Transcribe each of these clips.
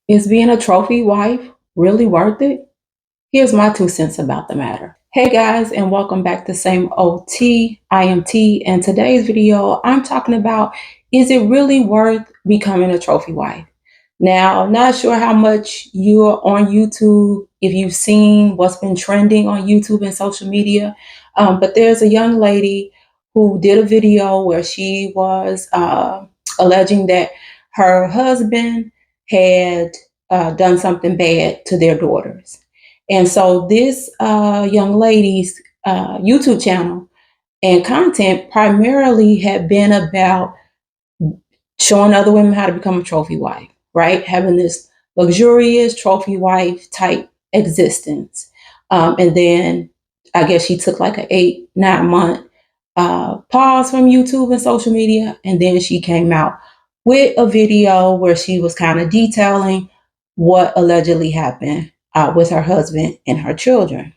Is being a trophy wife really worth it? Here's my 2 cents about the matter. Hey guys, and welcome back to Same OT. I am T, and today's video I'm talking about, is it really worth becoming a trophy wife? Now, not sure how much you're on YouTube, if you've seen what's been trending on YouTube and social media, but there's a young lady who did a video where she was alleging that her husband had done something bad to their daughters. And so this young lady's YouTube channel and content primarily had been about showing other women how to become a trophy wife, right? Having this luxurious trophy wife type existence. And then I guess she took like an 8, 9 month pause from YouTube and social media. And then she came out with a video where she was kind of detailing what allegedly happened with her husband and her children.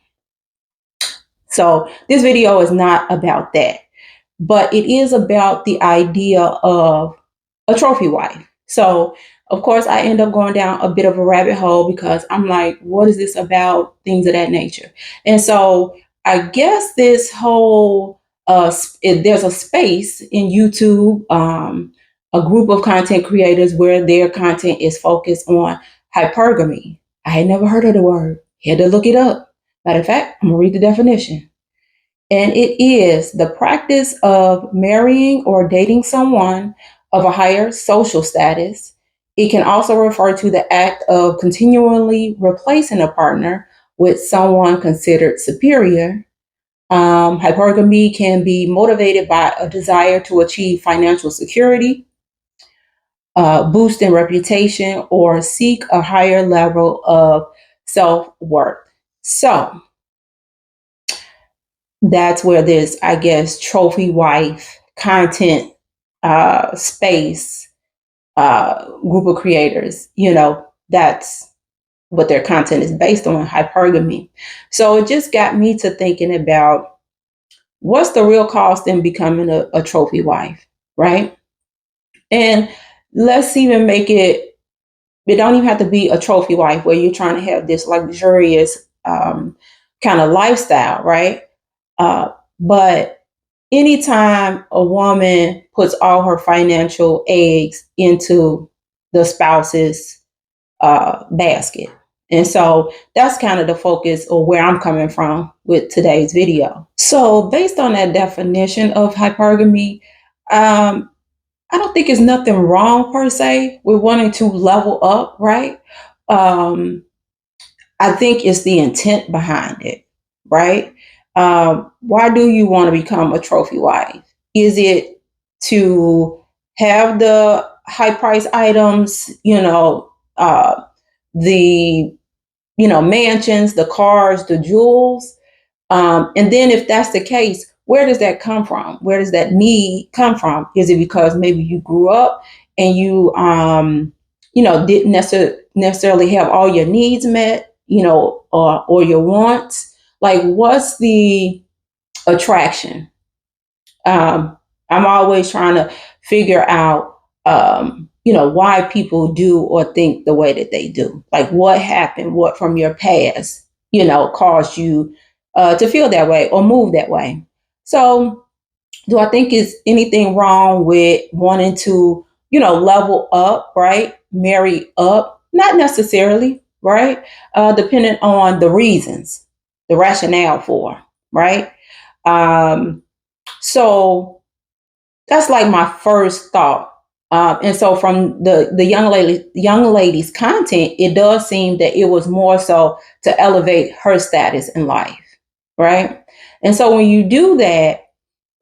So this video is not about that, but it is about the idea of a trophy wife. So of course I end up going down a bit of a rabbit hole because I'm like, what is this about? Things of that nature. And so I guess this whole there's a space in YouTube, a group of content creators where their content is focused on hypergamy. I had never heard of the word. Had to look it up. Matter of fact, I'm gonna read the definition. And it is the practice of marrying or dating someone of a higher social status. It can also refer to the act of continually replacing a partner with someone considered superior. Hypergamy can be motivated by a desire to achieve financial security, boost in reputation, or seek a higher level of self worth. So, that's where this, I guess, trophy wife content space group of creators, that's what their content is based on, hypergamy. So it just got me to thinking about what's the real cost in becoming a trophy wife, right? And let's even make it don't even have to be a trophy wife where you're trying to have this luxurious kind of lifestyle, right? But anytime a woman puts all her financial eggs into the spouse's basket. And so that's kind of the focus or where I'm coming from with today's video. So, based on that definition of hypergamy, I don't think it's nothing wrong per se with wanting to level up, right? Um, I think it's the intent behind it, right? Why do you want to become a trophy wife? Is it to have the high price items, the mansions, the cars, the jewels? And then if that's the case, where does that come from? Where does that need come from? Is it because maybe you grew up and you didn't necessarily have all your needs met, or your wants? Like, what's the attraction? I'm always trying to figure out, why people do or think the way that they do. Like, what happened? What from your past, caused you to feel that way or move that way? So, do I think is anything wrong with wanting to, level up, right? Marry up? Not necessarily, right? Depending on the reasons, the rationale for, right? Um, so that's like my first thought. And so from the young lady's content, it does seem that it was more so to elevate her status in life, right? And so when you do that,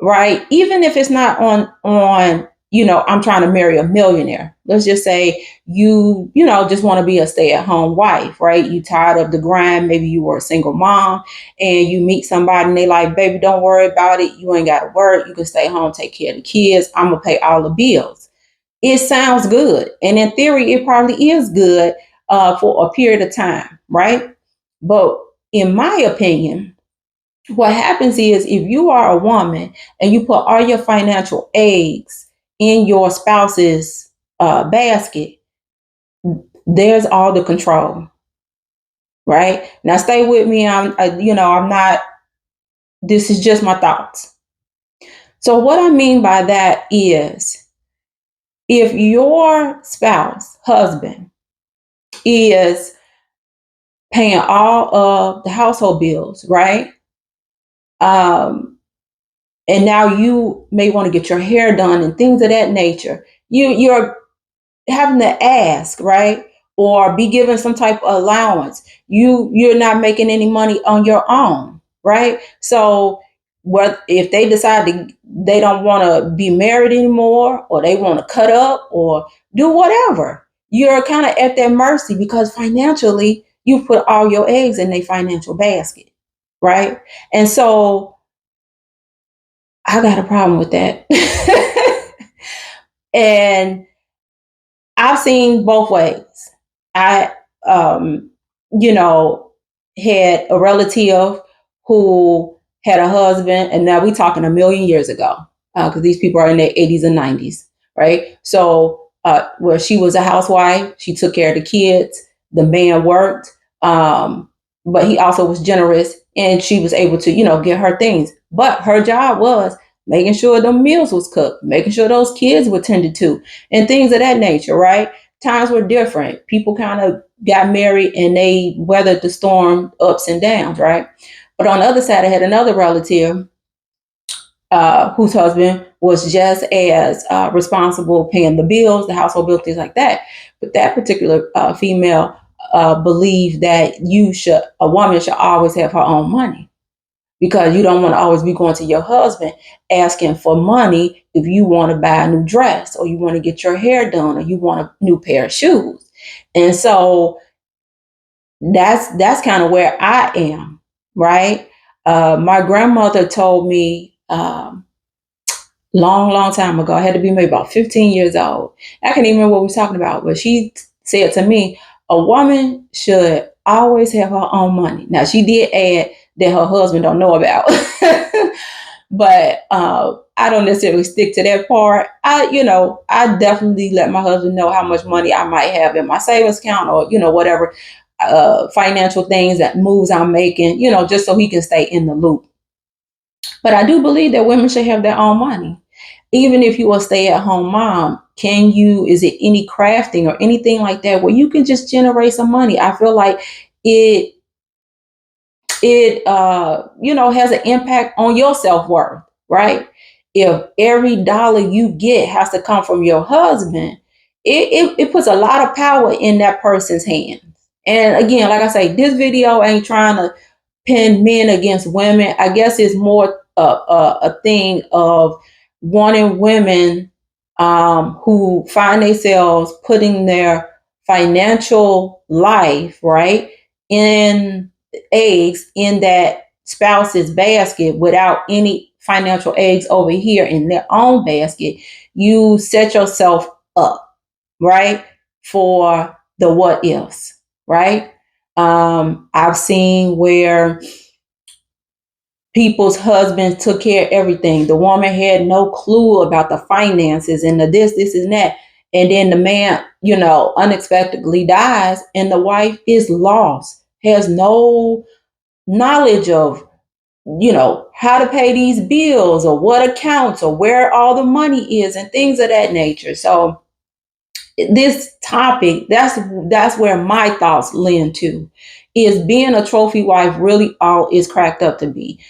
right, even if it's not on I'm trying to marry a millionaire. Let's just say you just want to be a stay-at-home wife, right? You tired of the grind, maybe you were a single mom and you meet somebody and they like, baby, don't worry about it, you ain't got to work, you can stay home, take care of the kids, I'm gonna pay all the bills. It sounds good, and in theory it probably is good for a period of time, right? But in my opinion, what happens is, if you are a woman and you put all your financial eggs in your spouse's basket, there's all the control, right? Now stay with me. I'm not, this is just my thoughts. So what I mean by that is if your spouse, husband, is paying all of the household bills, right? Um, and now you may want to get your hair done and things of that nature. You're having to ask, right? Or be given some type of allowance. You're not making any money on your own, right? So what if they decide they don't want to be married anymore, or they want to cut up or do whatever, you're kind of at their mercy because financially you put all your eggs in their financial basket, right? And so I got a problem with that. And I've seen both ways. I, um, you know, had a relative who had a husband, and now we're talking a million years ago, because these people are in their 80s and 90s, right? So, where she was a housewife, she took care of the kids, the man worked, but he also was generous, and she was able to, get her things. But her job was making sure the meals was cooked, making sure those kids were tended to, and things of that nature, right? Times were different. People kind of got married and they weathered the storm, ups and downs, right? But on the other side, I had another relative whose husband was just as responsible, paying the bills, the household bills, things like that. But that particular female believed that a woman should always have her own money, because you don't want to always be going to your husband asking for money if you want to buy a new dress, or you want to get your hair done, or you want a new pair of shoes. And so that's kind of where I am, right? My grandmother told me long time ago. I had to be maybe about 15 years old. I can't even remember what we were talking about, but she said to me, a woman should always have her own money. Now, she did add that her husband don't know about. But I don't necessarily stick to that part. I definitely let my husband know how much money I might have in my savings account, or whatever financial things, that moves I'm making, just so he can stay in the loop. But I do believe that women should have their own money. Even if you are a stay-at-home mom, is it any crafting or anything like that where you can just generate some money? I feel like it has an impact on your self-worth, right? If every dollar you get has to come from your husband, it puts a lot of power in that person's hands. And again, like I say, this video ain't trying to pin men against women. I guess it's more a thing of wanting women who find themselves putting their financial life, right, in eggs in that spouse's basket without any financial eggs over here in their own basket. You set yourself up, right, for the what ifs, right? I've seen where people's husbands took care of everything. The woman had no clue about the finances and the this, and that. And then the man, unexpectedly dies, and the wife is lost, has no knowledge of, how to pay these bills, or what accounts, or where all the money is, and things of that nature. So this topic, that's where my thoughts lend to. Is being a trophy wife really all is cracked up to be?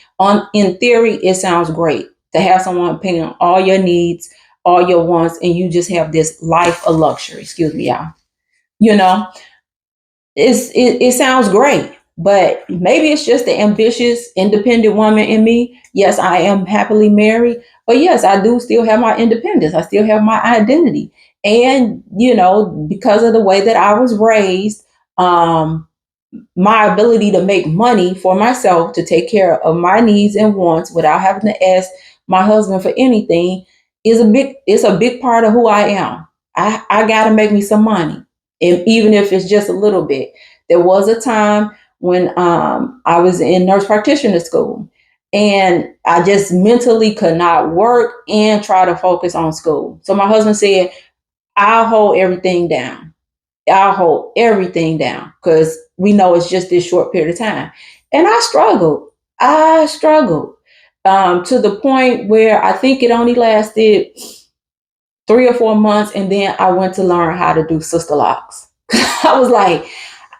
In theory, it sounds great to have someone paying all your needs, all your wants, and you just have this life of luxury. Excuse me, y'all. You know, it sounds great, but maybe it's just the ambitious, independent woman in me. Yes, I am happily married, but yes, I do still have my independence. I still have my identity. And, because of the way that I was raised, my ability to make money for myself to take care of my needs and wants without having to ask my husband for anything it's a big part of who I am. I got to make me some money, and even if it's just a little bit. There was a time when I was in nurse practitioner school, and I just mentally could not work and try to focus on school. So my husband said, I'll hold everything down. I'll hold everything down because we know it's just this short period of time. And I struggled. I struggled to the point where I think it only lasted 3 or 4 months. And then I went to learn how to do sister locks. I was like,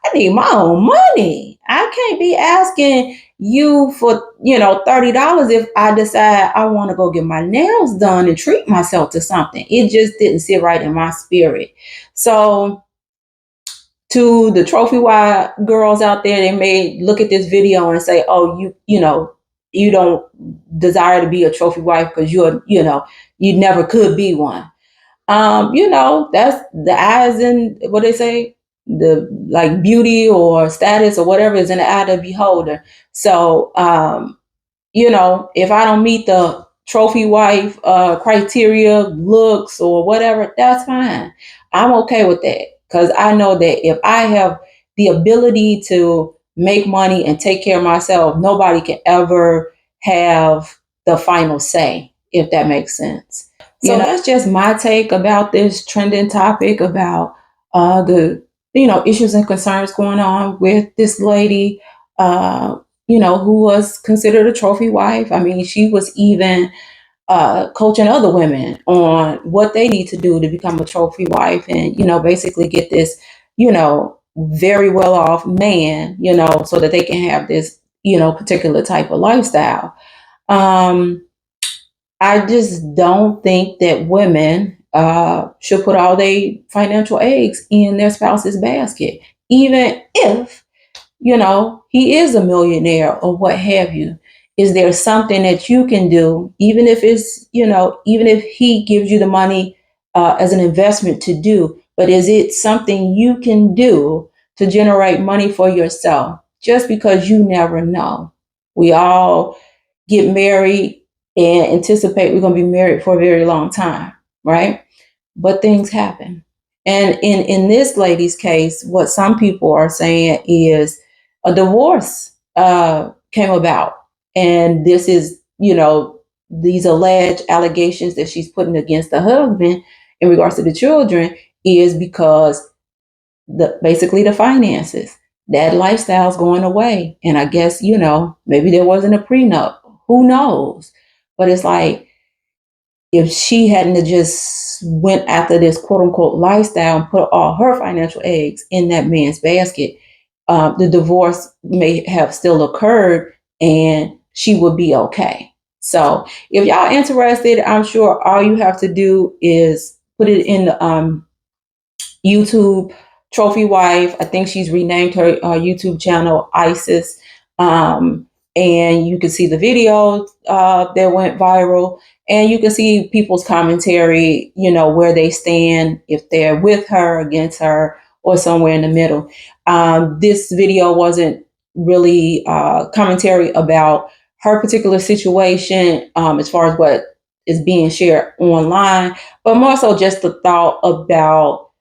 I need my own money. I can't be asking you for, $30 if I decide I want to go get my nails done and treat myself to something. It just didn't sit right in my spirit. So to the trophy wife girls out there, they may look at this video and say, "Oh, you don't desire to be a trophy wife because you never could be one." That's the eyes and what they say, the like beauty or status or whatever is in the eye of the beholder. So, if I don't meet the trophy wife criteria, looks or whatever, that's fine. I'm okay with that because I know that if I have the ability to make money and take care of myself, nobody can ever have the final say, if that makes sense. So that's just my take about this trending topic about the issues and concerns going on with this lady. Uh, who was considered a trophy wife. I mean, she was even coaching other women on what they need to do to become a trophy wife and, basically get this, very well off man, so that they can have this, particular type of lifestyle. Um, I just don't think that women should put all their financial eggs in their spouse's basket, even if he is a millionaire or what have you. Is there something that you can do, even if even if he gives you the money as an investment to do, but is it something you can do to generate money for yourself? Just because you never know. We all get married and anticipate we're going to be married for a very long time, right? But things happen. And in this lady's case, what some people are saying is a divorce came about. And this is, these alleged allegations that she's putting against the husband in regards to the children is because basically the finances. That lifestyle's going away. And I guess, maybe there wasn't a prenup. Who knows? But it's like, if she hadn't have just went after this quote unquote lifestyle and put all her financial eggs in that man's basket, the divorce may have still occurred and she would be okay. So if y'all interested, I'm sure all you have to do is put it in the YouTube trophy wife. I think she's renamed her YouTube channel Isis. And you can see the video that went viral, and you can see people's commentary, where they stand, if they're with her, against her, or somewhere in the middle. This video wasn't really commentary about her particular situation as far as what is being shared online, but more so just the thought about,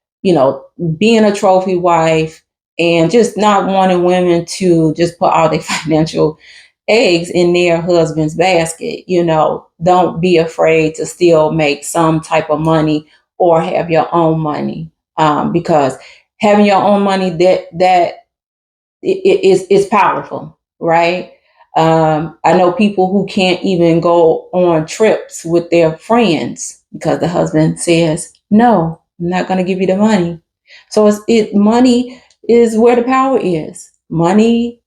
being a trophy wife and just not wanting women to just put all their financial eggs in their husband's basket. Don't be afraid to still make some type of money or have your own money, because having your own money that is powerful, right? I know people who can't even go on trips with their friends because the husband says, "No, I'm not going to give you the money." So money is where the power is. Money,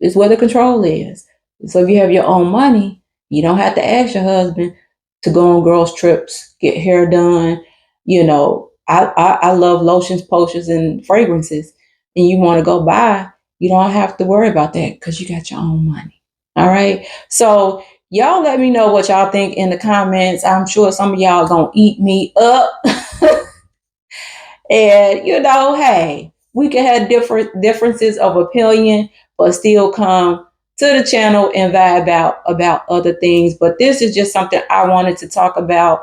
is where the control is. So if you have your own money, you don't have to ask your husband to go on girls' trips, get hair done. I love lotions, potions, and fragrances, and you want to go buy, you don't have to worry about that because you got your own money. All right. So y'all let me know what y'all think in the comments. I'm sure some of y'all gonna eat me up. And hey, we can have different differences of opinion, but still come to the channel and vibe out about other things. But this is just something I wanted to talk about,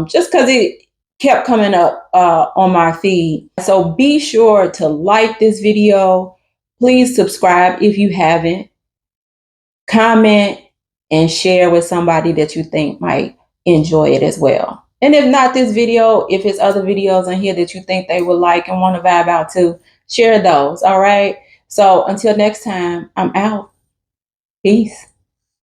just because it kept coming up on my feed. So be sure to like this video. Please subscribe if you haven't. Comment and share with somebody that you think might enjoy it as well. And if not this video, if it's other videos in here that you think they would like and want to vibe out to, share those. All right. So until next time, I'm out. Peace.